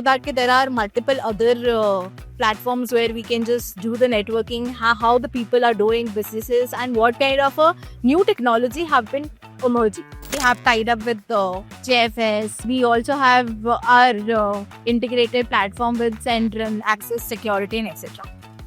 saw that there are multiple other platforms where we can just do the networking, how the people are doing businesses, and what kind of a new technology have been emerging. We have tied up with JFS. We also have our integrated platform with Central Access Security and etc.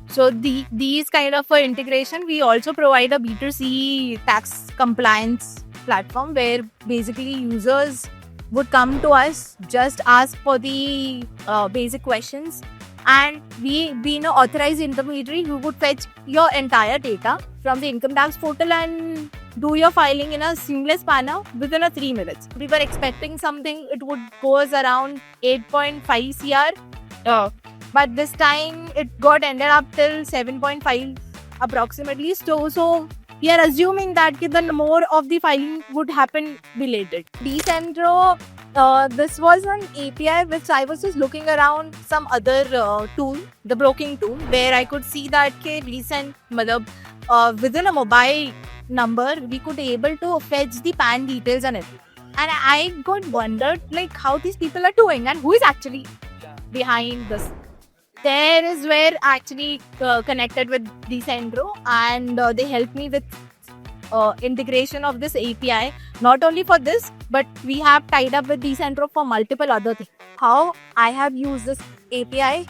So these kind of integration, we also provide a B2C tax compliance platform where basically users would come to us, just ask for the basic questions, and we being an authorized intermediary who would fetch your entire data from the income tax portal and do your filing in a seamless manner within 3 minutes. We were expecting something, it would go us around 8.5 CR. But this time it got ended up till 7.5 approximately. So we are assuming that the more of the filing would happen belated. Decentro, this was an API which I was just looking around some other tool, the broking tool, where I could see that within a mobile number we could able to fetch the PAN details and everything. And I got wondered like how these people are doing and who is actually behind this. There is where actually connected with Decentro, and they helped me with integration of this API. Not only for this, but we have tied up with Decentro for multiple other things. How I have used this API,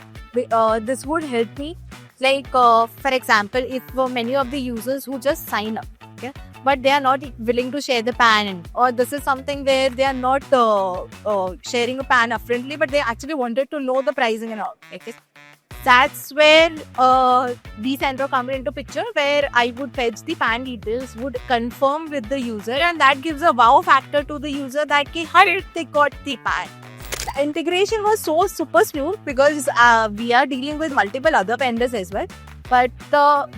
this would help me. Like for example, if many of the users who just sign up, okay, but they are not willing to share the PAN, or this is something where they are not sharing a PAN upfrontly, but they actually wanted to know the pricing and all. Okay. That's where Decentro comes into picture, where I would fetch the PAN details, would confirm with the user, and that gives a wow factor to the user that how did they got the PAN. The integration was so super smooth because we are dealing with multiple other vendors as well. But the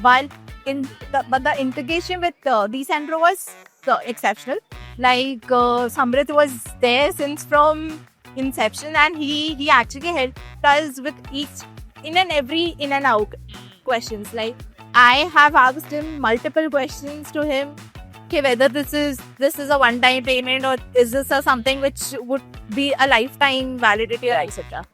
integration with Decentro was exceptional. Like Samrit was there since from inception, and he actually helped us with each in and out questions. Like I have asked him multiple questions to him, okay, whether this is a one-time payment or is this something which would be a lifetime validity or etc.